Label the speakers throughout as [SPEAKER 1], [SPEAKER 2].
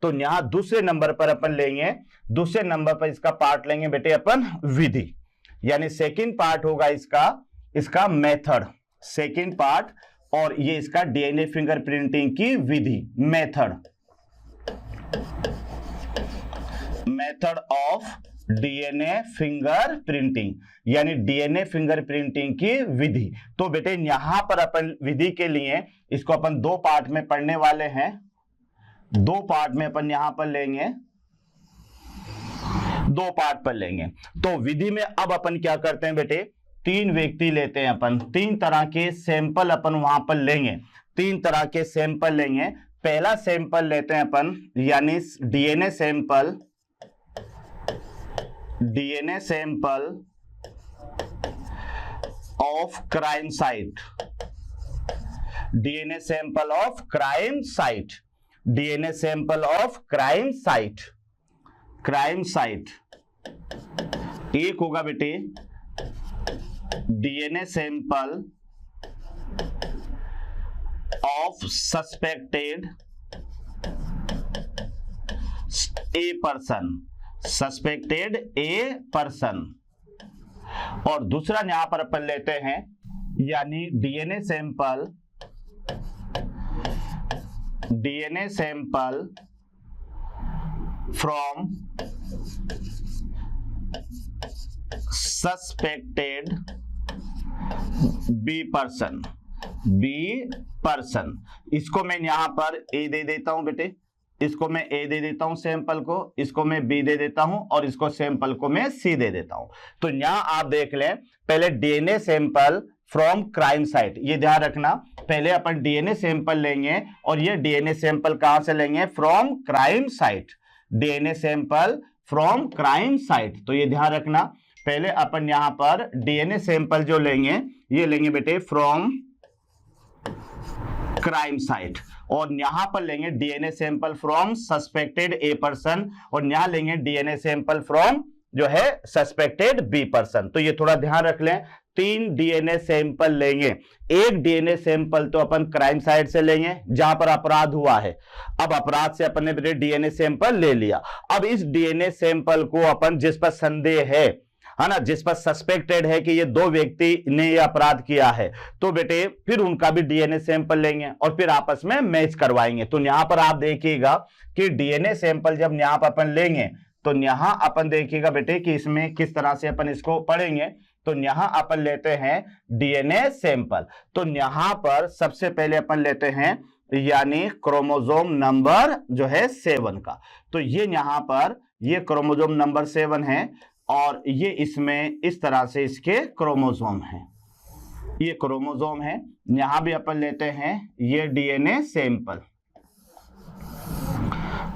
[SPEAKER 1] तो यहां दूसरे नंबर पर अपन लेंगे, दूसरे नंबर पर इसका पार्ट लेंगे बेटे अपन विधि, यानी सेकंड पार्ट होगा इसका मेथड, सेकंड पार्ट, और ये इसका डीएनए फिंगरप्रिंटिंग की विधि, मेथड ऑफ डीएनए फिंगरप्रिंटिंग, यानी डीएनए फिंगरप्रिंटिंग की विधि। तो बेटे यहां पर अपन विधि के लिए इसको अपन दो पार्ट में पढ़ने वाले हैं, दो पार्ट में अपन यहां पर लेंगे, दो पार्ट पर लेंगे। तो विधि में अब अपन क्या करते हैं बेटे, तीन व्यक्ति लेते हैं अपन, तीन तरह के सैंपल अपन वहां पर लेंगे, तीन तरह के सैंपल लेंगे। पहला सैंपल लेते हैं अपन, यानी DNA sample, DNA sample of crime site, DNA sample of crime site, DNA sample of crime site, crime site. एक होगा बेटे DNA sample of suspected A person, suspected A person, और दूसरा यहां पर अपन लेते हैं, यानी DNA sample, DNA sample from suspected B person, B person. इसको मैं यहां पर ए दे देता हूं बेटे, इसको मैं ए दे देता हूं सैंपल को, इसको मैं बी दे देता हूं, और इसको सैंपल को मैं सी दे देता हूं। तो यहां आप देख लें, पहले DNA sample from crime site, ये ध्यान रखना, पहले अपन डीएनए सैंपल लेंगे, और ये डीएनए सैंपल कहां से लेंगे, from crime site, DNA sample from crime site. तो ये ध्यान रखना, पहले अपन यहां पर डीएनए सैंपल जो लेंगे, ये लेंगे बेटे फ्रॉम क्राइम साइट, और यहां पर लेंगे DNA sample from suspected A person, और यहां लेंगे डीएनए सैंपल फ्रॉम जो है सस्पेक्टेड बी पर्सन। तो ये थोड़ा ध्यान रख लें, तीन डीएनए सैंपल लेंगे, एक डीएनए सैंपल तो अपन क्राइम साइट से लेंगे जहां पर अपराध हुआ है। अब अपराध से अपन ने डीएनए सैंपल ले लिया, अब इस डीएनए सैंपल को अपन जिस पर संदेह है ना, जिस पर सस्पेक्टेड है कि ये दो व्यक्ति ने ये अपराध किया है, तो बेटे फिर उनका भी डीएनए सैंपल लेंगे और फिर आपस में मैच करवाएंगे। तो यहां पर आप देखिएगा कि डीएनए सैंपल जब यहां पर अपन लेंगे, तो यहां अपन देखिएगा बेटे कि इसमें किस तरह से अपन इसको पढ़ेंगे। तो यहां अपन लेते हैं डीएनए सैंपल, तो यहां पर सबसे पहले अपन लेते हैं, यानी क्रोमोसोम नंबर जो है 7 का। तो ये यहां पर ये क्रोमोसोम नंबर 7 है, और ये इसमें इस तरह से इसके क्रोमोसोम हैं, ये क्रोमोसोम है। यहां भी अपन लेते हैं ये डीएनए सैंपल,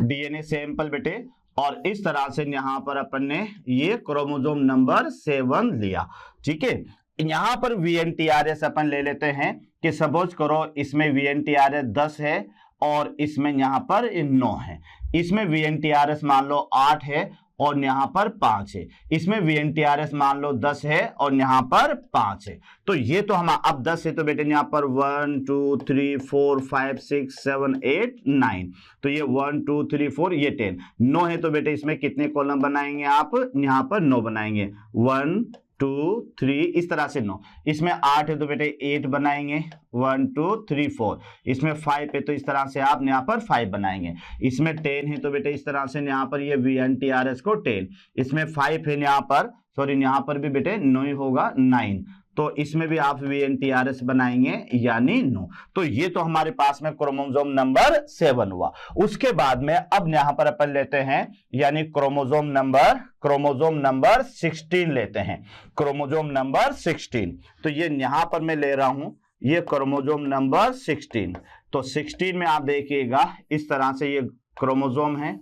[SPEAKER 1] डीएनए सैंपल बेटे, और इस तरह से यहां पर अपन ने ये क्रोमोसोम नंबर 7 लिया, ठीक है। यहां पर वीएनटीआरएस अपन ले लेते हैं कि सपोज करो इसमें वीएनटीआरएस 10 है और इसमें यहां पर 9 है, इसमें वीएनटीआरएस मान लो 8 है और यहां पर 5 है, इसमें वीएनटीआरएस मान लो 10 है और यहां पर 5 है। तो ये तो हम अब 10 है तो बेटे यहां पर 1 2 3 4 5 6 7 8 9, तो ये 1 2 3 4 ये 10, 9 है तो बेटे इसमें कितने कॉलम बनाएंगे आप, यहां पर 9 बनाएंगे, 1 2 3 इस तरह से 9। इसमें 8 है तो बेटे 8 बनाएंगे, 1 2 3 4। इसमें 5 है तो इस तरह से आप यहाँ पर 5 बनाएंगे। इसमें 10 है तो बेटे इस तरह से यहाँ पर ये वीएनटीआरएस को 10। इसमें 5 है यहाँ पर, सॉरी यहाँ पर भी बेटे 9 होगा 9, तो इसमें भी आप वीएनटीआरएस बनाएंगे यानी 9। तो ये तो हमारे पास में क्रोमोसोम नंबर 7 हुआ। उसके बाद में अब यहां पर अपन लेते हैं यानी क्रोमोसोम नंबर 16 लेते हैं, क्रोमोसोम नंबर 16। तो ये यहां पर मैं ले रहा हूं ये क्रोमोसोम नंबर 16। तो 16 में आप देखिएगा इस तरह से ये क्रोमोसोम है,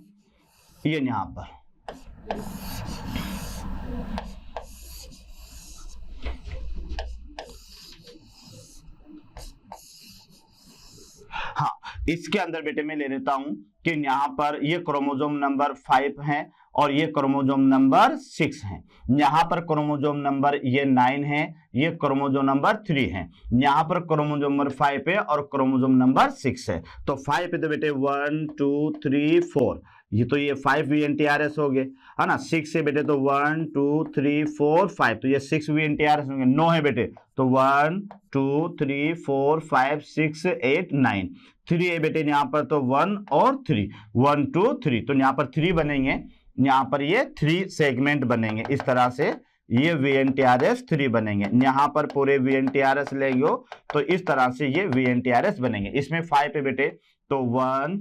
[SPEAKER 1] ये यहां पर हाँ, इसके अंदर बेटे मैं ले लेता हूं कि यहां पर ये क्रोमोसोम नंबर 5 है और ये क्रोमोसोम नंबर 6 है। यहाँ पर क्रोमोसोम नंबर ये 9 है, ये क्रोमोसोम नंबर 3 है, यहाँ पर क्रोमोसोम नंबर 5 है और क्रोमोसोम नंबर 6 है। तो 5 पे तो बेटे 1 2 3 4, ये 5 VNTRS हो गए, है ना। 6 से बेटे तो 1 2 3 4 5, तो ये 6 VNTRS होंगे। 9 है बेटे तो 1 2 3 4 5 6 8 9। 3 है बेटे यहाँ पर तो 1 और 3, 1 2 3, तो यहाँ पर 3 बनेंगे, यहाँ पर ये 3 सेगमेंट बनेंगे। इस तरह से ये VNTRS 3 बनेंगे। यहाँ पर पूरे VNTRS लेंगे तो इस तरह से ये VNTRS बनेंगे। इसमें 5 है बेटे तो 1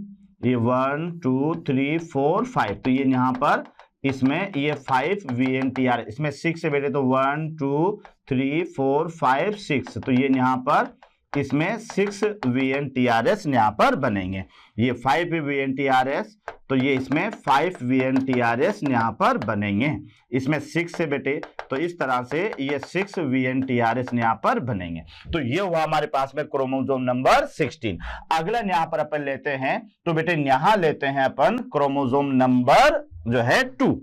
[SPEAKER 1] 2 3 4 5, तो ये यहाँ पर इसमें ये 5 VNTRS। इसमें 6 है बेटे तो 1 2 3 4 5 6, तो ये यहाँ पर इसमें 6 VNTRS यहाँ पर बनेंगे। ये 5 VNTRS, तो ये इसमें 5 VNTRS यहाँ पर बनेंगे। इसमें 6 से बेटे तो इस तरह से ये 6 VNTRS यहाँ पर बनेंगे। तो ये हुआ हमारे पास में क्रोमोसोम नंबर 16। अगला यहाँ पर अपन लेते हैं तो बेटे यहाँ लेते हैं अपन क्रोमोसोम नंबर जो है 2,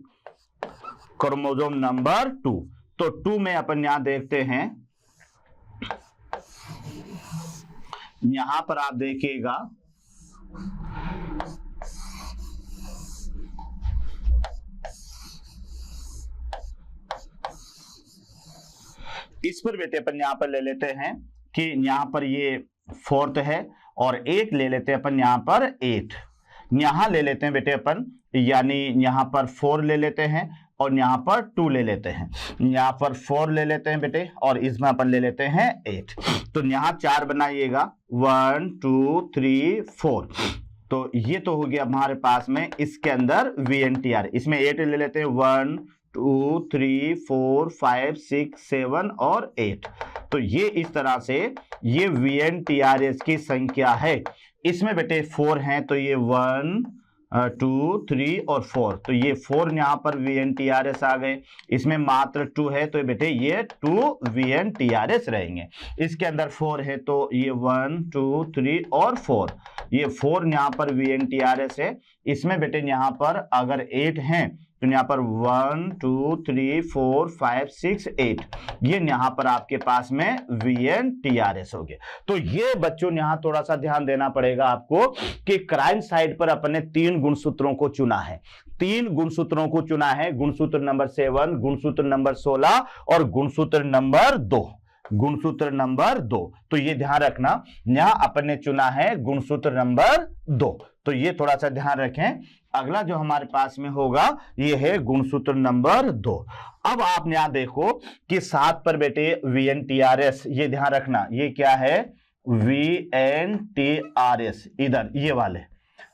[SPEAKER 1] क्रोमोसोम नंबर 2। तो 2 में अपन यहाँ देखते हैं, यहां पर आप देखिएगा इस पर बेटे अपन यहां पर ले लेते हैं कि यहां पर ये 4th है और 1 ले लेते हैं अपन यहां पर 8। यहां ले लेते हैं बेटे अपन, यानी यहां पर 4 ले लेते हैं और यहाँ पर 2 ले लेते हैं। यहाँ पर 4 ले लेते हैं बेटे और इसमें अपन ले लेते हैं 8। तो यहाँ 4 बनाइएगा, 1 2 3 4, तो ये तो हो गया हमारे पास में इसके अंदर VNTR। इसमें 8 ले लेते हैं, 1 2 3 4 5 6 7 और 8। तो ये इस तरह से ये VNTRS की संख्या है। इसमें बेटे 4 हैं तो ये 1 2 3 और 4, तो ये 4 यहाँ पर VNTRS आ गए। इसमें मात्र 2 है तो बेटे ये 2 VNTRS रहेंगे। इसके अंदर 4 है तो ये 1 2 3 और 4, ये 4 यहाँ पर VNTRS है। इसमें बेटे यहाँ पर अगर 8 हैं तो यहाँ पर 1 2 3 4 5 6 8, ये यहाँ पर आपके पास में VNTRS हो गए। तो ये बच्चों यहाँ थोड़ा सा ध्यान देना पड़ेगा आपको कि क्राइम साइड पर अपने 3 गुणसूत्रों को चुना है, 3 गुणसूत्रों को चुना है, गुणसूत्र नंबर 7, गुणसूत्र नंबर 16 और गुणसूत्र नंबर 2, गुणसूत्र नंबर 2। तो ये ध्यान रखना, यहां अपन ने चुना है गुणसूत्र नंबर 2, तो ये थोड़ा सा ध्यान रखें। अगला जो हमारे पास में होगा ये है गुणसूत्र नंबर 2। अब आप यहां देखो कि 7 पर बेटे VNTRS, ये ध्यान रखना, ये क्या है VNTRS, इधर ये वाले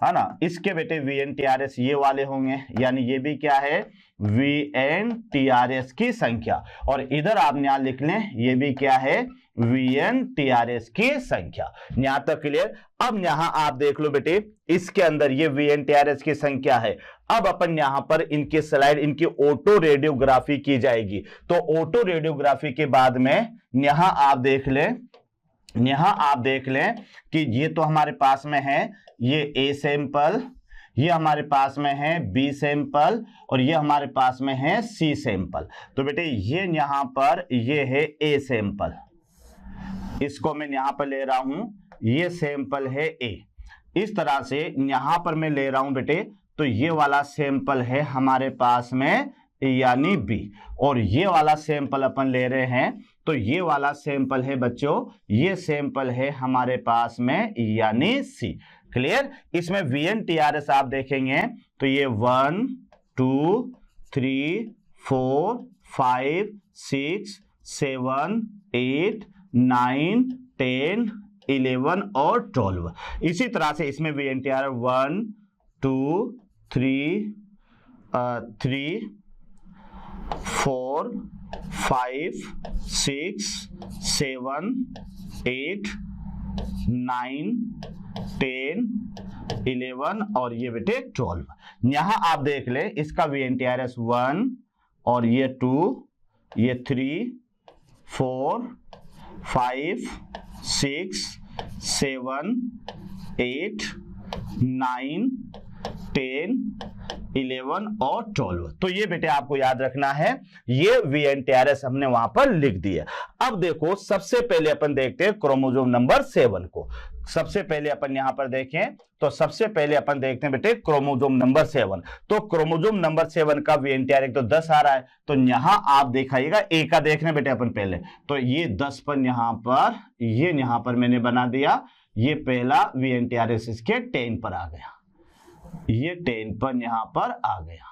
[SPEAKER 1] है ना, इसके बेटे VNTRS ये वाले होंगे, यानी ये भी क्या है VNTRS की संख्या। और इधर आप यहां लिख लें ये भी क्या है VNTRS की संख्या। यहां तक क्लियर। अब यहां आप देख लो बेटे इसके अंदर ये VNTRS की संख्या है। अब अपन यहां पर इनकी स्लाइड, इनकी ऑटो रेडियोग्राफी की जाएगी। तो ऑटो रेडियोग्राफी के बाद में यहां आप देख लें, यहां आप देख लें कि ये तो हमारे पास में है ये A सैंपल, ये हमारे पास में है B सैंपल और ये हमारे पास में है C सैंपल। तो बेटे ये यहां पर ये है A सैंपल, इसको मैं यहां पर ले रहा हूं, ये सैंपल है A। इस तरह से यहां पर मैं ले रहा हूं बेटे, तो ये वाला सैंपल है हमारे पास में यानी B, और ये वाला सैंपल अपन ले रहे हैं तो ये वाला सैंपल है बच्चों, ये सैंपल है हमारे पास में यानी C। क्लियर। इसमें VNTRS आप देखेंगे तो ये 1 2 3 4 5 6 7 8 9 10 11 और 12। इसी तरह से इसमें VNTRS 1 2 3 4 5 6 7 8 9 10 11 और ये बेटे 12। यहां आप देख ले इसका VNTRS 1 और ये 2, ये 3 4 5 6 7 8 9 10 11 और 12। तो ये बेटे आपको याद रखना है, ये VNTRS हमने वहां पर लिख दिया। अब देखो सबसे पहले अपन देखते हैं क्रोमोसोम नंबर 7 को। सबसे पहले अपन यहां पर देखें तो सबसे पहले अपन देखते हैं बेटे क्रोमोसोम नंबर 7। तो क्रोमोसोम नंबर 7 का VNTR तो 10 आ रहा है, तो यहां आप दिखाइएगा ए का देख रहे हैं बेटे अपन पहले, तो ये 10 पर यहां पर, ये यहां पर मैंने बना दिया, ये पहला VNTRS इसके 10 पर आ गया, ये 10 पर यहां पर आ गया,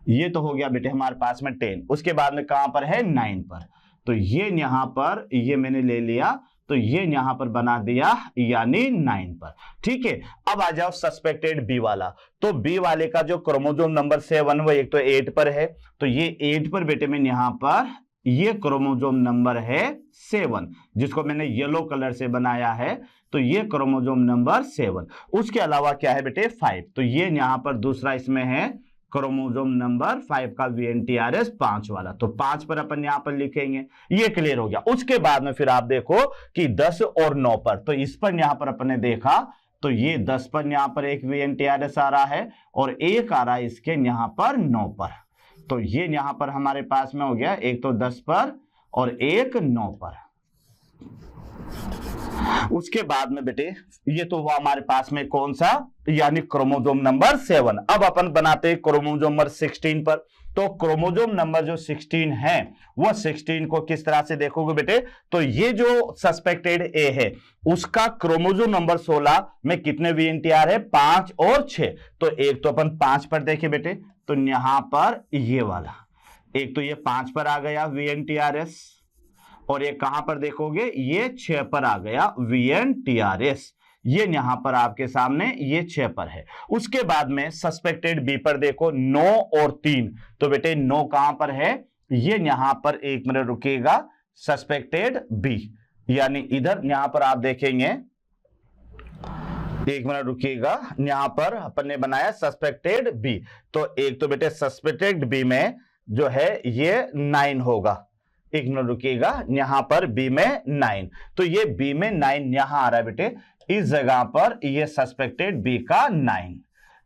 [SPEAKER 1] ये तो हो गया बेटे हमारे पास में 10। उसके बाद में कहां पर है 9 पर, तो ये यहां पर ये मैंने ले लिया, तो ये यहां पर बना दिया यानी 9 पर। ठीक है, अब आ जाओ सस्पेक्टेड बी वाला। तो बी वाले का जो क्रोमोसोम नंबर 7 वो एक तो 8 पर है, तो ये 8 पर बेटे मैं यहां पर, ये क्रोमोसोम नंबर है 7 जिसको मैंने येलो कलर से बनाया है, तो ये क्रोमोसोम नंबर 7। उसके अलावा क्या है बेटे 5, तो ये यहां पर दूसरा इसमें है क्रोमोसोम नंबर 5 का VNTRS 5 वाला, तो 5 पर अपन यहां पर लिखेंगे, ये क्लियर हो गया। उसके बाद में फिर आप देखो कि 10 और 9 पर, तो इस पर यहां पर अपन ने देखा तो ये 10 पर यहां पर एक VNTRS आ रहा है और एक आ रहा है इसके यहां पर 9 पर, तो ये यहां पर हमारे पास में हो गया एक तो 10 पर और एक 9 पर। उसके बाद में बेटे ये तो हुआ हमारे पास में कौन सा, यानी क्रोमोसोम नंबर 7। अब अपन बनाते हैं क्रोमोसोम नंबर 16 पर। तो क्रोमोसोम नंबर जो 16 है वो 16 को किस तरह से देखोगे बेटे, तो ये जो सस्पेक्टेड ए है उसका क्रोमोसोम नंबर 16 में कितने VNTR है 5 और 6, तो एक तो अपन 5 पर देखे बेटे, तो यहां पर ये वाला एक तो ये 5 पर आ गया VNTRS, और ये कहां पर देखोगे ये 6 पर आ गया VNTRS, ये यहां पर आपके सामने ये 6 पर है। उसके बाद में सस्पेक्टेड बी पर देखो 9 और 3, तो बेटे 9 कहां पर है, ये यहां पर, एक मिनट रुकिएगा, सस्पेक्टेड बी यानी इधर यहां पर आप देखेंगे, एक मिनट रुकिएगा, यहां पर अपन ने बनाया सस्पेक्टेड बी, तो एक तो बेटे सस्पेक्टेड बी में जो है ये 9 होगा, एक मिनट रुकिएगा, यहां पर बी में 9, तो ये बी में 9 यहां आ रहा है बेटे, इस जगह पर ये सस्पेक्टेड बी का 9।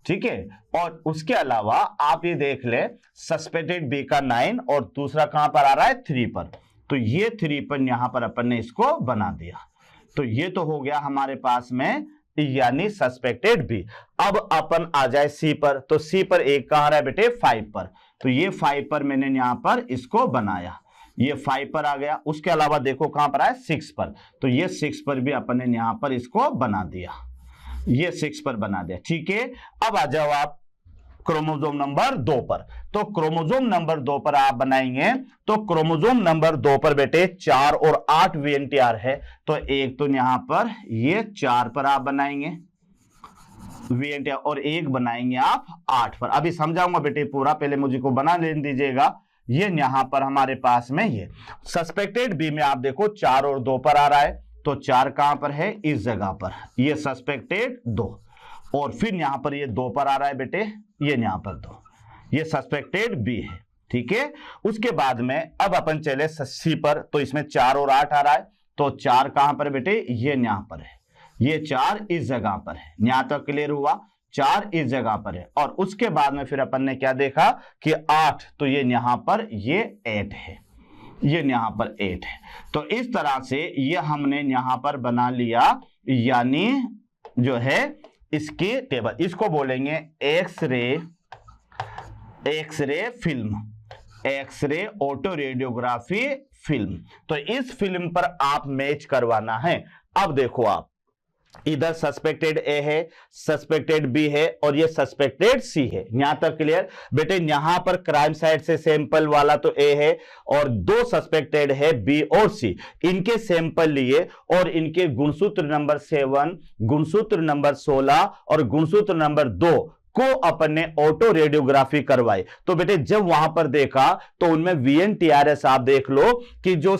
[SPEAKER 1] ठीक है, और उसके अलावा आप ये देख ले सस्पेक्टेड बी का 9 और दूसरा कहां पर आ रहा है 3 पर, तो ये 3 पर यहां पर अपन ने इसको बना दिया, तो ये तो हो गया हमारे पास में यानी सस्पेक्टेड बी। अब अपन आ जाए सी पर, तो सी पर एक कहां आ रहा है बेटे 5 पर, तो ये 5 पर मैंने यहां पर इसको बनाया, ये 5 पर आ गया। उसके अलावा देखो कहां पर है 6 पर, तो ये 6 पर भी अपन ने यहां पर इसको बना दिया, ये 6 पर बना दिया। ठीक है, अब आ जाओ आप क्रोमोसोम नंबर 2 पर। तो क्रोमोसोम नंबर 2 पर आप बनाएंगे, तो क्रोमोसोम नंबर 2 पर बेटे 4 और 8 VNTR है, तो एक तो यहां पर ये 4 पर आप बनाएंगे VNTR और एक बनाएंगे आप 8 पर। अभी समझाऊंगा बेटे पूरा, पहले मुझे को बना लेने दीजिएगा। ये यहां पर हमारे पास में ये सस्पेक्टेड बी में आप देखो 4 और 2 पर आ रहा है, तो 4 कहां पर है इस जगह पर, ये सस्पेक्टेड 2, और फिर यहां पर ये 2 पर आ रहा है बेटे, ये यहां पर 2, ये सस्पेक्टेड बी है। ठीक है, उसके बाद में अब अपन चले सी पर, तो इसमें 4 और 8 आ रहा है, तो 4 कहां पर बेटे ये यहां पर है, ये 4 इस जगह पर है, यहां तक क्लियर हुआ, 4 इस जगह पर है। और उसके बाद में फिर अपन ने क्या देखा कि 8, तो ये यहां पर ये 8 है, ये यहां पर 8 है। तो इस तरह से ये हमने यहां पर बना लिया, यानी जो है इसकी टेबल, इसको बोलेंगे X-ray film, X-ray autoradiography film. तो इस फिल्म पर आप मैच करवाना है। अब देखो आप इधर सस्पेक्टेड ए है, सस्पेक्टेड बी है और ये सस्पेक्टेड सी है, यहां तक क्लियर बेटे। यहां पर क्राइम साइट से सैंपल वाला तो ए है और 2 सस्पेक्टेड है बी और सी, इनके सैंपल लिए और इनके गुणसूत्र नंबर 7, गुणसूत्र नंबर 16 और गुणसूत्र नंबर 2 को अपन ने ऑटो रेडियोग्राफी करवाई। तो बेटे जब वहां पर देखा तो उनमें VNTRS आप देख लो कि जो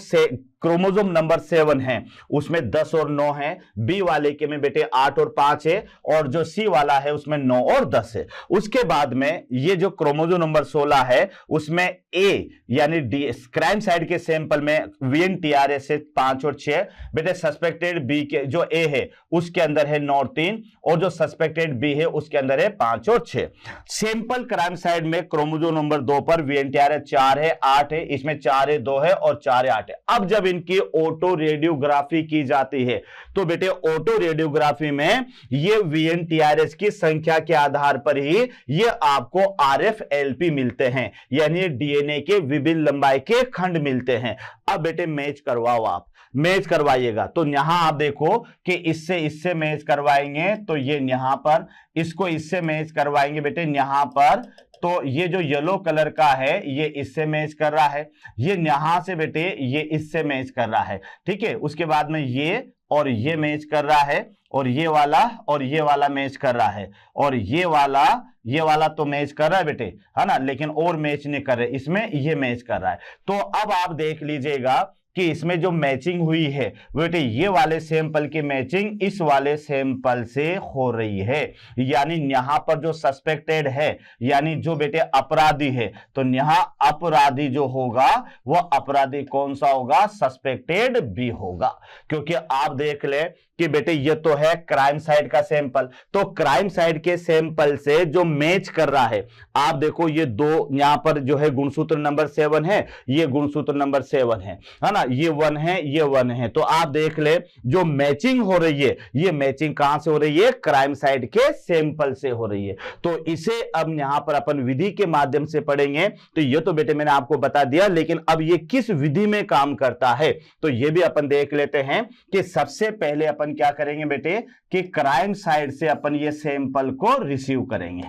[SPEAKER 1] क्रोमोसोम नंबर 7 है उसमें 10 और 9 है, बी वाले के में बेटे 8 और 5 है, और जो सी वाला है उसमें 9 और 10 है। उसके बाद में ये जो क्रोमोसोम नंबर 16 है उसमें ए यानी डी क्राइम साइड के सैंपल में VNTRA से 5 और 6 बेटे, सस्पेक्टेड बी के जो ए है उसके अंदर है 9 और 3, और जो सस्पेक्टेड बी है उसके अंदर है 5 और 6। सैंपल क्राइम साइड में क्रोमोसोम नंबर 2 पर VNTRA 4 है, 8 है, इसमें 4 है, 2 है और 4 है, 8 है। अब जब इनकी ऑटो रेडियोग्राफी की जाती है तो बेटे ऑटो रेडियोग्राफी में ये VNTRS की संख्या के आधार पर ही ये आपको RFLP मिलते हैं, यानी DNA के विभिन्न लंबाई के खंड मिलते हैं। अब बेटे मैच करवाओ, आप मैच करवाइएगा तो यहां आप देखो कि इससे मैच करवाएंगे तो ये यहां पर, इसको इससे मैच करवाएंगे बेटे यहां पर, तो ये जो येलो कलर का है ये इससे मैच कर रहा है, ये यहां से बेटे ये इससे मैच कर रहा है, ठीक है। उसके बाद में ये और ये मैच कर रहा है, और ये वाला मैच कर रहा है, और ये वाला तो मैच कर रहा है बेटे, है ना, लेकिन और मैच नहीं कर रहे, इसमें ये मैच कर रहा है। तो अब आप देख लीजिएगा कि इसमें जो मैचिंग हुई है बेटे ये वाले सैंपल की मैचिंग इस वाले सैंपल से हो रही है, यानी यहां पर जो सस्पेक्टेड है यानी जो बेटे अपराधी है, तो यहां अपराधी जो होगा वो अपराधी कौन सा होगा, सस्पेक्टेड बी होगा। क्योंकि आप देख ले कि बेटे ये तो है क्राइम साइड का सैंपल, तो क्राइम साइड के सैंपल से जो मैच कर रहा है, आप देखो ये दो यहां पर जो है गुणसूत्र नंबर 7 है, ये गुणसूत्र नंबर 7 है ना, ये 1 है, ये 1 है, तो आप देख ले जो मैचिंग हो रही है ये मैचिंग कहां से हो रही है, क्राइम साइड के सैंपल से हो रही है। तो इसे अब यहां पर अपन विधि के माध्यम से पढ़ेंगे। तो ये तो बेटे मैंने आपको बता दिया, लेकिन अब ये किस विधि में काम करता है तो ये भी अपन देख लेते हैं कि सबसे पहले अपन क्या करेंगे बेटे कि क्राइम साइड से अपन ये सैंपल को रिसीव करेंगे।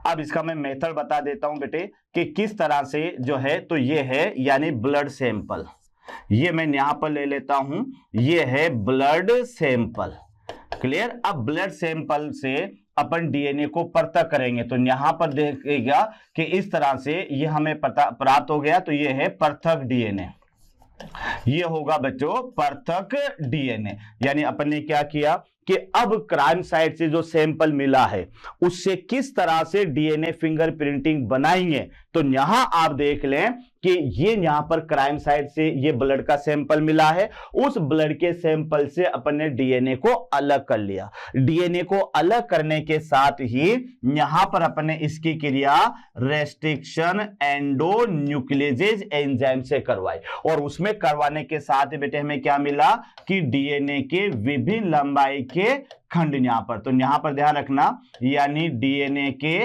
[SPEAKER 1] अब इसका मैं मेथड बता देता हूं बेटे कि किस तरह से जो है, तो ये है यानी ब्लड सैंपल, ये मैं यहां पर ले लेता हूं, ये है ब्लड सैंपल, क्लियर। अब ब्लड सैंपल से अपन DNA को पृथक करेंगे, तो यहां पर देखिएगा कि इस तरह से ये हमें पता प्राप्त हो गया, तो ये है पृथक DNA, ये होगा बच्चों पृथक DNA। यानी अपन ने क्या किया कि अब क्राइम साइट से जो सैंपल मिला है उससे किस तरह से DNA फिंगरप्रिंटिंग बनाएंगे, तो यहां आप देख लें कि ये यहां पर क्राइम साइट से ये ब्लड का सैंपल मिला है, उस ब्लड के सैंपल से अपन ने DNA को अलग कर लिया। DNA को अलग करने के साथ ही यहां पर अपन ने इसकी क्रिया रेस्ट्रिक्शन एंडोन्यूक्लियेज एंजाइम से करवाई, और उसमें करवाने के साथ ही बेटे हमें क्या मिला कि DNA के विभिन्न लंबाई के खंड यहां पर, तो यहां पर ध्यान रखना, यानी DNA के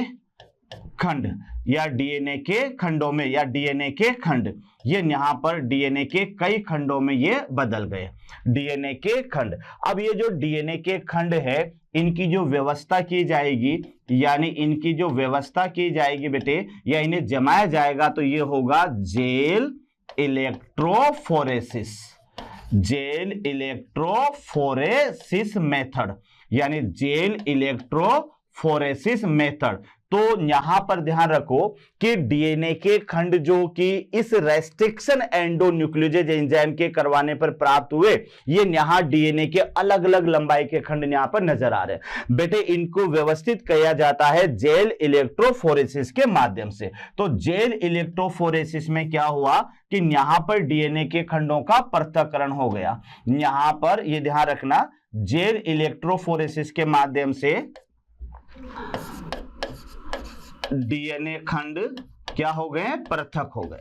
[SPEAKER 1] खंड या DNA के खंडों में या DNA के खंड, ये यहां पर DNA के कई खंडों में ये बदल गए DNA के खंड। अब ये जो DNA के खंड है इनकी जो व्यवस्था की जाएगी, यानी इनकी जो व्यवस्था की जाएगी बेटे या इन्हें जमाया जाएगा, तो ये होगा gel electrophoresis, jail electrophoresis method, यानी जेल इलेक्ट्रोफोरेसिस मेथड। तो यहां पर ध्यान रखो कि DNA के खंड जो कि इस रेस्ट्रिक्शन एंडोन्यूक्लियेज एंजाइम के करवाने पर प्राप्त हुए, ये यहां DNA के अलग अलग लंबाई के खंड यहां पर नजर आ रहे हैं बेटे। इनको व्यवस्थित किया जाता है जेल इलेक्ट्रोफोरेसिस के माध्यम से। तो जेल इलेक्ट्रोफोरेसिस में क्या हुआ कि यहां पर DNA के खंडों का पृथक्करण हो गया। यहां पर यह ध्यान रखना, जेल इलेक्ट्रोफोरेसिस के माध्यम से DNA खंड क्या हो गए, पृथक हो गए,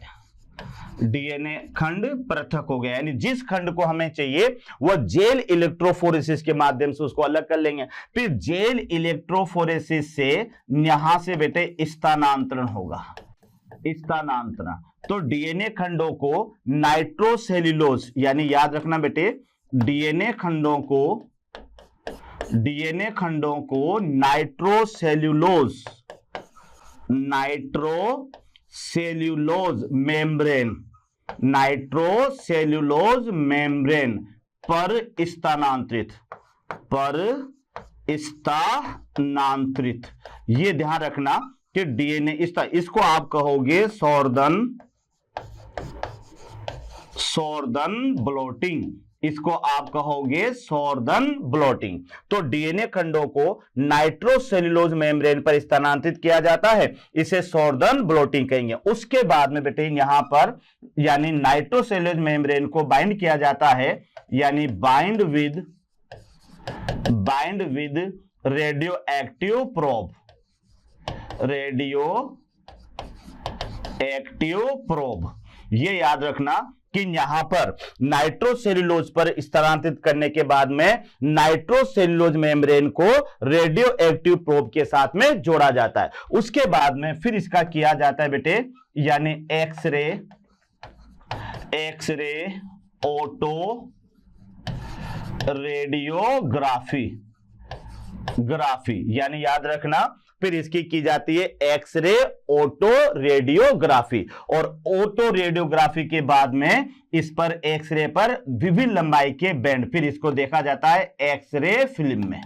[SPEAKER 1] DNA खंड पृथक हो गया, यानी जिस खंड को हमें चाहिए वह जेल इलेक्ट्रोफोरेसिस के माध्यम से उसको अलग कर लेंगे। फिर जेल इलेक्ट्रोफोरेसिस से यहां से बेटे स्थानांतरण होगा, स्थानांतरण। तो DNA खंडों को नाइट्रोसेल्यूलोज, यानी याद रखना बेटे DNA खंडों को nitrocellulose, nitrocellulose membrane, nitrocellulose membrane पर स्थानांतरित, ये ध्यान रखना कि DNA इसको आप कहोगे शोर्डन ब्लोटिंग, इसको आप कहोगे शोर्डन ब्लोटिंग। तो डीएनए खंडों को नाइट्रोसेल्यूलोज मेम्ब्रेन पर स्थानांतरित किया जाता है, इसे शोर्डन ब्लोटिंग कहेंगे। उसके बाद में बेटे यहां पर यानी नाइट्रोसेल्यूलोज मेम्ब्रेन को बाइंड किया जाता है, यानी bind with radio active probe, radio active probe. ये याद रखना कि यहां पर नाइट्रोसेल्यूलोज पर स्थानांतरित करने के बाद में नाइट्रोसेल्यूलोज मेम्ब्रेन को रेडियो एक्टिव प्रोब के साथ में जोड़ा जाता है। उसके बाद में फिर इसका किया जाता है बेटे यानी एक्सरे ऑटो रेडियोग्राफी, यानी याद रखना फिर इसकी की जाती है एक्सरे ऑटो रेडियोग्राफी। और ऑटो रेडियोग्राफी के बाद में इस पर एक्सरे पर विभिन्न लंबाई के बैंड, फिर इसको देखा जाता है एक्सरे फिल्म में,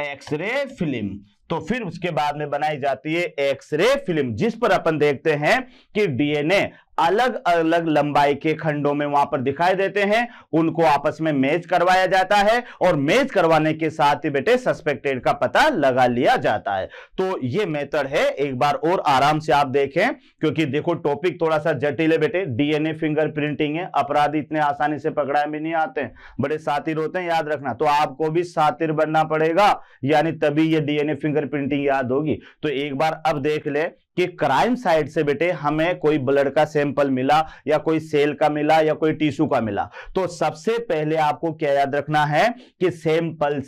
[SPEAKER 1] एक्सरे फिल्म। तो फिर उसके बाद में बनाई जाती है एक्सरे फिल्म, जिस पर अपन देखते हैं कि डीएनए अलग अलग लंबाई के खंडों में वहां पर दिखाई देते हैं, उनको आपस में मैच करवाया जाता है और मैच करवाने के साथ ही बेटे सस्पेक्टेड का पता लगा लिया जाता है। तो ये मेथड है, एक बार और आराम से आप देखें, क्योंकि देखो टॉपिक थोड़ा सा जटिल है बेटे। डीएनए फिंगरप्रिंटिंग है, अपराधी इतने आसानी से पकड़ा भी नहीं आते हैं, बड़े सातिर होते हैं, याद रखना। तो आपको भी सातिर बनना पड़ेगा, यानी तभी ये डीएनए फिंगरप्रिंटिंग याद होगी। तो एक बार अब देख ले कि क्राइम साइट से बेटे हमें कोई ब्लड का सैंपल मिला या कोई सेल का मिला या कोई टिश्यू का मिला, तो सबसे पहले आपको क्या याद रखना है कि सैंपल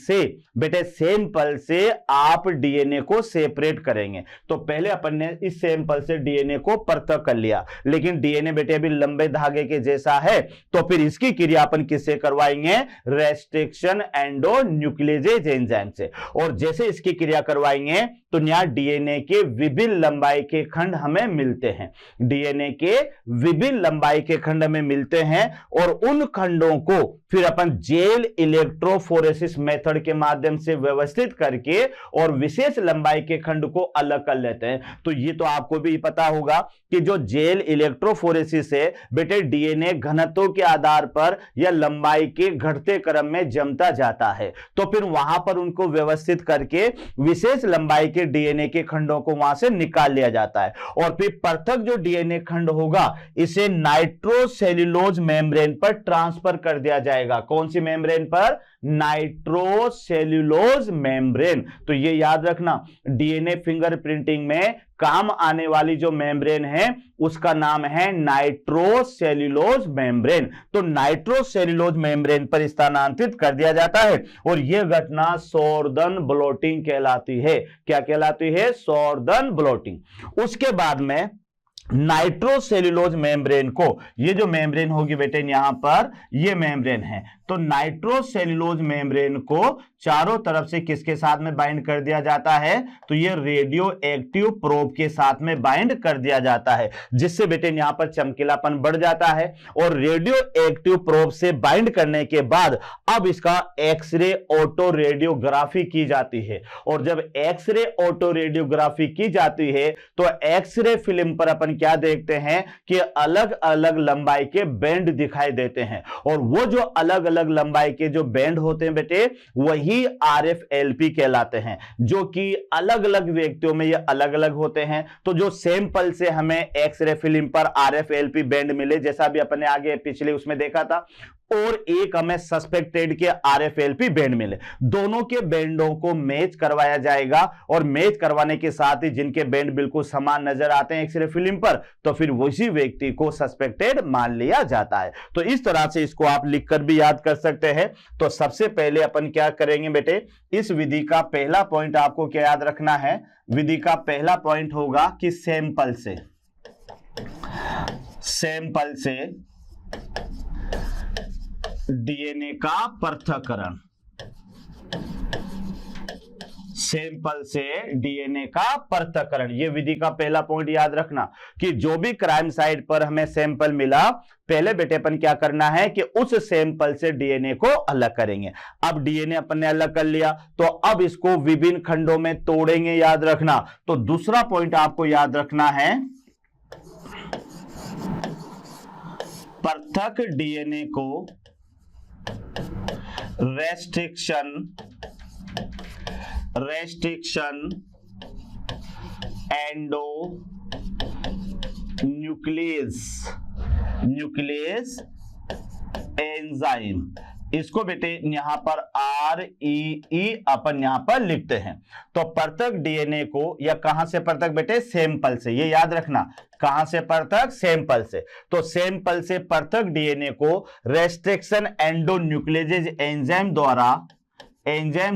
[SPEAKER 1] से आप डीएनए को सेपरेट करेंगे। तो पहले अपन ने इस सैंपल से डीएनए को पृथक कर लिया, लेकिन डीएनए बेटे अभी लंबे धागे के जैसा है, तो फिर इसकी क्रिया अपन किससे करवाएंगे? रेस्ट्रिक्शन एंडोन्यूक्लियेज एंजाइम से। और जैसे इसकी क्रिया करवाएंगे तो यहां डीएनए के विभिन्न लंबाई के खंड हमें मिलते हैं, डीएनए के विभिन्न लंबाई के खंड हमें मिलते हैं, और उन खंडों को फिर अपन जेल इलेक्ट्रोफोरेसिस मेथड के माध्यम से व्यवस्थित करके और विशेष लंबाई के खंड को अलग कर लेते हैं। तो ये तो आपको भी पता होगा कि जो जेल इलेक्ट्रोफोरेसिस है बेटे, डीएनए घनत्व के आधार पर या लंबाई के घटते क्रम में जमता जाता है, तो फिर वहां पर उनको व्यवस्थित करके विशेष लंबाई के डीएनए के खंडों को वहां से निकाल लिया जाता है। और फिर पृथक जो डीएनए खंड होगा इसे नाइट्रोसेल्यूलोज मेम्ब्रेन पर ट्रांसफर कर दिया जाएगा। कौन सी मेम्ब्रेन पर? Nitrocellulose membrane. तो ये याद रखना, डीएनए फिंगरप्रिंटिंग में काम आने वाली जो मेम्ब्रेन है उसका नाम है नाइट्रोसेल्यूलोज मेम्ब्रेन। तो नाइट्रोसेल्यूलोज मेम्ब्रेन पर स्थानांतरित कर दिया जाता है, और यह घटना शोर्डन ब्लोटिंग कहलाती है। क्या कहलाती है? शोर्डन ब्लोटिंग। उसके बाद में नाइट्रोसेल्यूलोज मेम्ब्रेन को, ये जो मेम्ब्रेन होगी बेटे यहां पर ये मेम्ब्रेन है, तो नाइट्रोसेल्यूलोज मेम्ब्रेन को चारों तरफ से किसके साथ में बाइंड कर दिया जाता है? तो ये रेडियो एक्टिव प्रोब के साथ में बाइंड कर दिया जाता है, जिससे बेटे यहां पर चमकीलापन बढ़ जाता है। और रेडियो एक्टिव प्रोब से बाइंड करने के बाद अब इसका एक्सरे ऑटो रेडियोग्राफी की जाती है। और जब एक्सरे ऑटो रेडियोग्राफी की जाती है तो एक्सरे फिल्म पर अपन क्या देखते हैं कि अलग अलग लंबाई के बैंड दिखाई देते हैं, और वो जो अलग अलग लंबाई के जो बैंड होते हैं बेटे वही RFLP कहलाते हैं, जो कि अलग अलग व्यक्तियों में ये अलग अलग होते हैं। तो जो सैंपल से हमें एक्सरे फिल्म पर RFLP बैंड मिले, जैसा भी अपने आगे पिछले उसमें देखा था, और एक हमें सस्पेक्टेड के RFLP बैंड मिले, दोनों के बैंडों को मैच करवाया जाएगा। और मैच करवाने के साथ ही जिनके बैंड बिल्कुल समान नजर आते हैं एक्सरे फिल्म पर, तो फिर उसी व्यक्ति को सस्पेक्टेड मान लिया जाता है। तो इस तरह से इसको आप लिखकर भी याद कर सकते हैं। तो सबसे पहले अपन क्या करेंगे बेटे, इस विधि का पहला पॉइंट आपको क्या याद रखना है? विधि का पहला पॉइंट होगा कि सैंपल से डीएनए का पृथक्करण, सैंपल से डीएनए का पृथक्करण, ये विधि का पहला पॉइंट याद रखना कि जो भी क्राइम साइट पर हमें सैंपल मिला, पहले बेटे अपन क्या करना है कि उस सैंपल से डीएनए को अलग करेंगे। अब डीएनए अपन ने अलग कर लिया, तो अब इसको विभिन्न खंडों में तोड़ेंगे, याद रखना। तो दूसरा पॉइंट आपको याद रखना है, पृथक डीएनए को रेस्ट्रिक्शन एंडो न्यूक्लियस एंजाइम, इसको बेटे यहां पर REE अपन यहां पर लिखते हैं। तो पृथक डीएनए को, या कहां से पृथक बेटे, सैंपल से, ये याद रखना, कहां से पृथक, सैंपल से। तो सैंपल से पृथक डीएनए को रेस्ट्रिक्शन एंडोन्यूक्लियस एंजाइम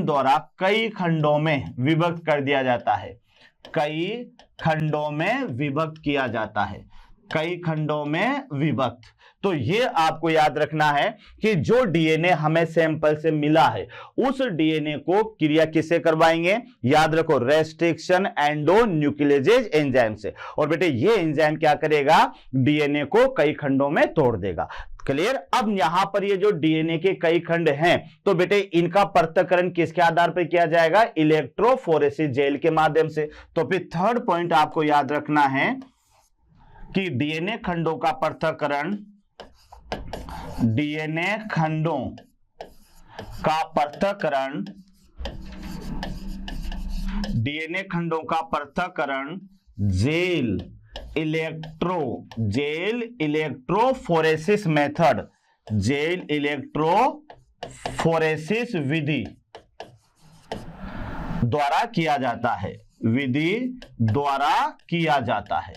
[SPEAKER 1] द्वारा कई खंडों में विभक्त कर दिया जाता है, कई खंडों में विभक्त किया जाता है, कई खंडों में विभक्त। तो ये आपको याद रखना है कि जो डीएनए हमें सैंपल से मिला है, उस डीएनए को क्रिया किससे करवाएंगे, याद रखो, रेस्ट्रिक्शन एंडोन्यूक्लियस एंजाइम से। और बेटे ये एंजाइम क्या करेगा, डीएनए को कई खंडों में तोड़ देगा। क्लियर। अब यहां पर ये जो डीएनए के कई खंड हैं, तो बेटे इनका पृथक्करण किसके आधार पर किया जाएगा, इलेक्ट्रोफोरेसिस जेल के माध्यम से। तो फिर थर्ड पॉइंट आपको याद रखना है कि डीएनए खंडों का पृथक्करण, डीएनए खंडों का पृथक्करण, डीएनए खंडों का पृथक्करण gel electrophoresis method, gel electrophoresis विधि द्वारा किया जाता है, विधि द्वारा किया जाता है,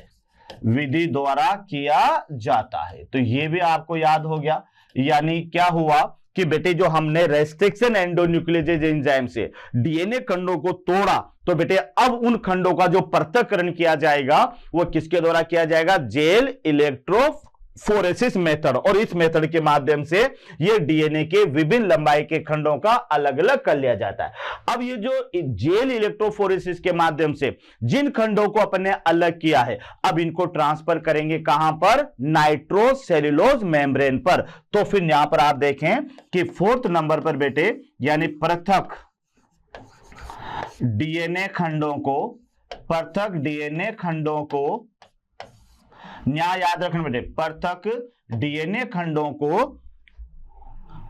[SPEAKER 1] विधि द्वारा किया जाता है। तो ये भी आपको याद हो गया। यानी क्या हुआ कि बेटे जो हमने रेस्ट्रिक्शन एंडोन्यूक्लियस एंजाइम से डीएनए खंडों को तोड़ा, तो बेटे अब उन खंडों का जो पृथक्करण किया जाएगा वो किसके द्वारा किया जाएगा, जेल इलेक्ट्रोफोरेसिस मेथड। और इस मेथड के माध्यम से ये डीएनए के विभिन्न लंबाई के खंडों का अलग अलग कर लिया जाता है। अब ये जो जेल इलेक्ट्रोफोरेसिस के माध्यम से जिन खंडों को अपन ने अलग किया है, अब इनको ट्रांसफर करेंगे कहां पर, नाइट्रोसेल्यूलोज मेम्ब्रेन पर। तो फिर यहां पर आप देखें कि फोर्थ नंबर पर बेटे, यानी पृथक डीएनए खंडों को न्याय याद रखना बेटे, पृथक डीएनए खंडों को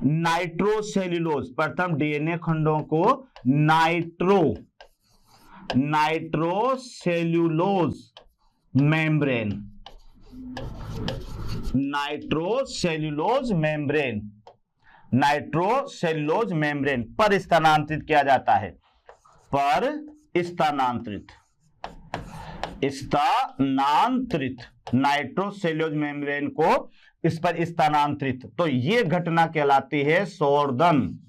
[SPEAKER 1] नाइट्रोसेल्यूलोज, प्रथम डीएनए खंडों को नाइट्रोसेल्यूलोज मेम्ब्रेन पर स्थानांतरित किया जाता है, स्थानांतरित नाइट्रोसेल्यूलोज मेम्ब्रेन को इस पर स्थानांतरित। तो ये घटना कहलाती है शोर्दन,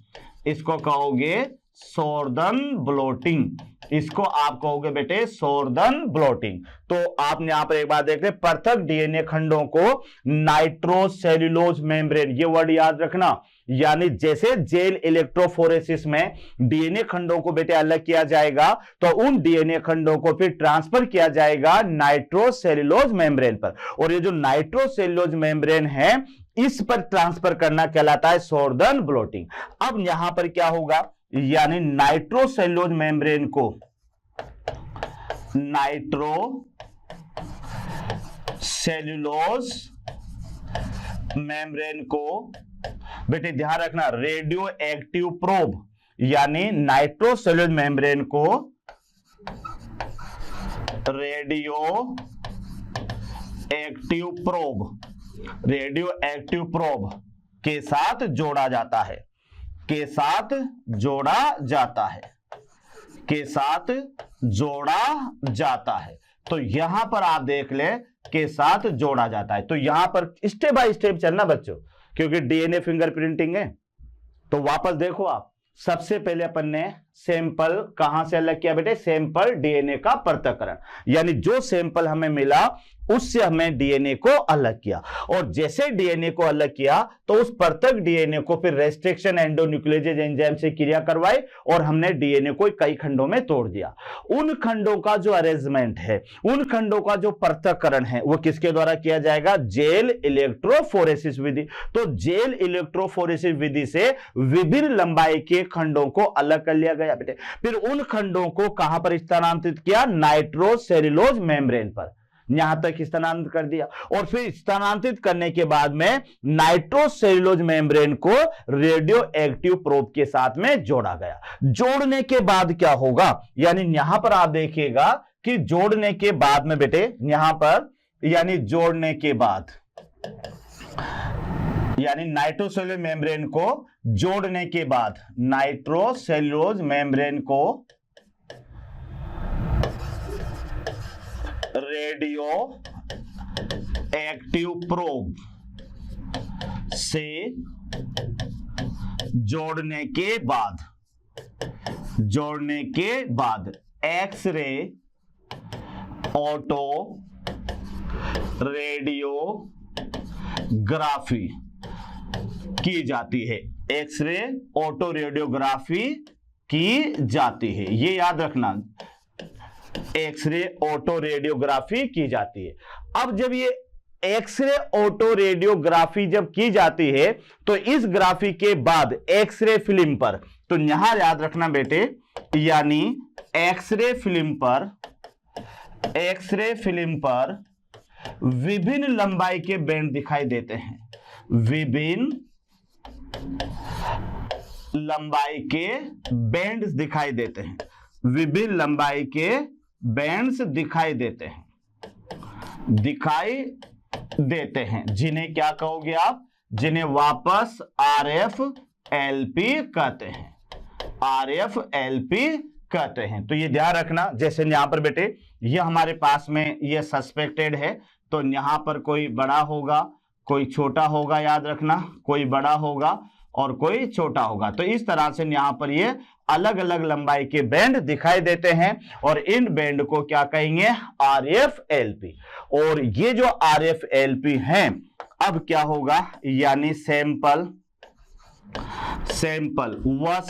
[SPEAKER 1] इसको कहोगे शोर्दन ब्लोटिंग, इसको आप कहोगे बेटे शोर्दन ब्लोटिंग। तो आप यहां पर एक बात देख रहे, पृथक डीएनए खंडों को नाइट्रोसेल्यूलोज मेम्ब्रेन, ये वर्ड याद रखना। यानी जैसे जेल इलेक्ट्रोफोरेसिस में डीएनए खंडों को बेटे अलग किया जाएगा, तो उन डीएनए खंडों को फिर ट्रांसफर किया जाएगा नाइट्रोसेल्यूलोज मेम्ब्रेन पर। और ये जो नाइट्रोसेल्यूलोज मेम्ब्रेन है, इस पर ट्रांसफर करना कहलाता है शोर्दन ब्लोटिंग। अब यहां पर क्या होगा, यानी नाइट्रोसेल्यूलोज मेम्ब्रेन को बेटे ध्यान रखना, रेडियो एक्टिव प्रोब, यानी नाइट्रोसेल्यूलोज मेम्ब्रेन को रेडियो एक्टिव प्रोब के साथ जोड़ा जाता है, के साथ जोड़ा जाता है। तो यहां पर आप देख ले, के साथ जोड़ा जाता है। तो यहां पर स्टेप बाय स्टेप चलना बच्चों, क्योंकि डीएनए फिंगरप्रिंटिंग है। तो वापस देखो आप, सबसे पहले अपन ने सैंपल कहां से अलग किया बेटे, सैंपल डीएनए का पृथक्करण, यानी जो सैंपल हमें मिला उससे हमें डीएनए को अलग किया। और जैसे डीएनए को अलग किया, तो उस पृथक डीएनए को फिर रेस्ट्रिक्शन एंडोन्यूक्लियस एंजाइम से क्रिया करवाई और हमने डीएनए को कई खंडों में तोड़ दिया। उन खंडों का जो अरेंजमेंट है, उन खंडों का जो पृथक्करण है, वो किसके द्वारा किया जाएगा, जेल इलेक्ट्रोफोरेसिस विधि। तो जेल इलेक्ट्रोफोरेसिस विधि से विभिन्न लंबाई के खंडों को अलग कर लिया गया बेटे। फिर उन खंडों को कहां पर स्थानांतरित किया, नाइट्रोसेल्यूलोज मेम्ब्रेन पर। यहां तक स्थानांतरित कर दिया, और फिर स्थानांतरित करने के बाद में नाइट्रोसेल्यूलोज मेम्ब्रेन को रेडियो एक्टिव प्रोब के साथ में जोड़ा गया। जोड़ने के बाद क्या होगा, यानी यहां पर आप देखिएगा कि जोड़ने के बाद में बेटे यहां पर यानी जोड़ने के बाद यानी नाइट्रोसेल्यूलोज मेम्ब्रेन को जोड़ने के बाद नाइट्रोसेल्यूलोज मेम्ब्रेन को रेडियो एक्टिव प्रोब से जोड़ने के बाद एक्सरे ऑटो रेडियोग्राफी की जाती है। एक्सरे ऑटो रेडियोग्राफी की जाती है, ये याद रखना, एक्सरे ऑटो रेडियोग्राफी की जाती है। अब जब ये एक्सरे ऑटो रेडियोग्राफी जब की जाती है तो इस ग्राफी के बाद एक्सरे फिल्म पर, तो यहां याद रखना बेटे, यानी एक्सरे फिल्म पर विभिन्न लंबाई के बैंड दिखाई देते हैं, विभिन्न लंबाई के बैंड्स दिखाई देते हैं, विभिन्न लंबाई के बैंड्स दिखाई देते हैं, जिन्हें क्या कहोगे आप, जिन्हें वापस RFLP कहते हैं, RFLP कहते हैं। तो ये ध्यान रखना, जैसे यहां पर बेटे ये हमारे पास में ये सस्पेक्टेड है, तो यहां पर कोई बड़ा होगा कोई छोटा होगा, याद रखना, कोई बड़ा होगा और कोई छोटा होगा। तो इस तरह से यहां पर ये अलग अलग लंबाई के बैंड दिखाई देते हैं और इन बैंड को क्या कहेंगे, RFLP। और ये जो RFLP हैं, अब क्या होगा, यानी सैंपल व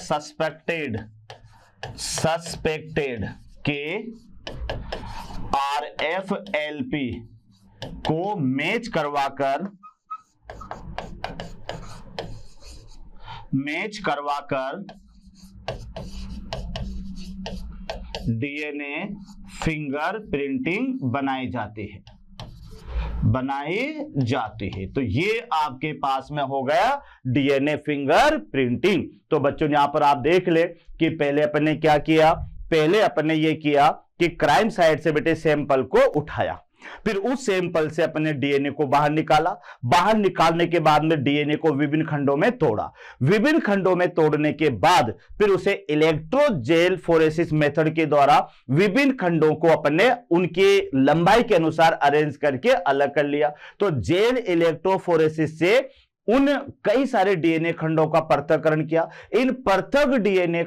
[SPEAKER 1] सस्पेक्टेड के RFLP को मैच करवाकर DNA फिंगरप्रिंटिंग बनाई जाती है। तो ये आपके पास में हो गया DNA फिंगरप्रिंटिंग। तो बच्चों यहां पर आप देख ले कि पहले अपन ने क्या किया, पहले अपन ने ये किया कि क्राइम साइट से बेटे सैंपल को उठाया, फिर उस सैंपल से अपन ने डीएनए को बाहर निकाला, बाहर निकालने के बाद में डीएनए को विभिन्न खंडों में तोड़ा, विभिन्न खंडों में तोड़ने के बाद फिर उसे इलेक्ट्रोजेल फोरेसिस मेथड के द्वारा विभिन्न खंडों को अपन ने उनके लंबाई के अनुसार अरेंज करके अलग कर लिया। तो जेल इलेक्ट्रोफोरेसिस से उन कई सारे डीएनए खंडों का पृथक्करण किया। इन पृथक डीएनए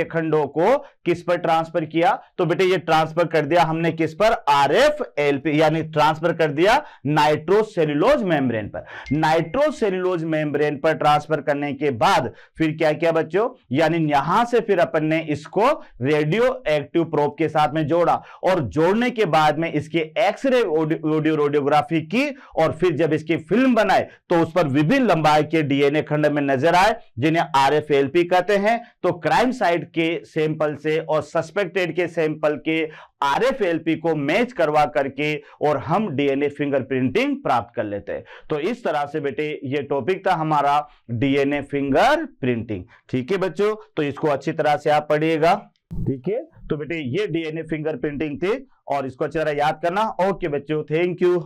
[SPEAKER 1] खंडों को किस पर ट्रांसफर किया, तो बेटे ये ट्रांसफर कर दिया हमने किस पर, RFLP, यानी ट्रांसफर कर दिया नाइट्रोसेल्यूलोज मेम्ब्रेन पर। नाइट्रोसेल्यूलोज मेम्ब्रेन पर ट्रांसफर करने के बाद फिर क्या किया बच्चों, यानी यहां से फिर अपन ने इसको रेडियो एक्टिव प्रोब के साथ में जोड़ा और जोड़ने के बाद में इसकी एक्सरे रेडियोग्राफी की और फिर जब इसकी फिल्म बनाए तो उस पर विभिन्न लंबाई के डीएनए खंड में नजर आए जिन्हें RFLP कहते हैं। तो क्राइम साइट के सैंपल से और सस्पेक्टेड के सैंपल के RFLP को मैच करवा करके और हम डीएनए फिंगरप्रिंटिंग प्राप्त कर लेते हैं। तो इस तरह से बेटे ये टॉपिक था हमारा डीएनए फिंगरप्रिंटिंग। ठीक है बच्चों, तो इसको अच्छी तरह से आप पढ़िएगा। ठीक है, तो बेटे ये डीएनए फिंगरप्रिंटिंग थी और इसको अच्छी तरह याद करना। ओके बच्चों, थैंक यू।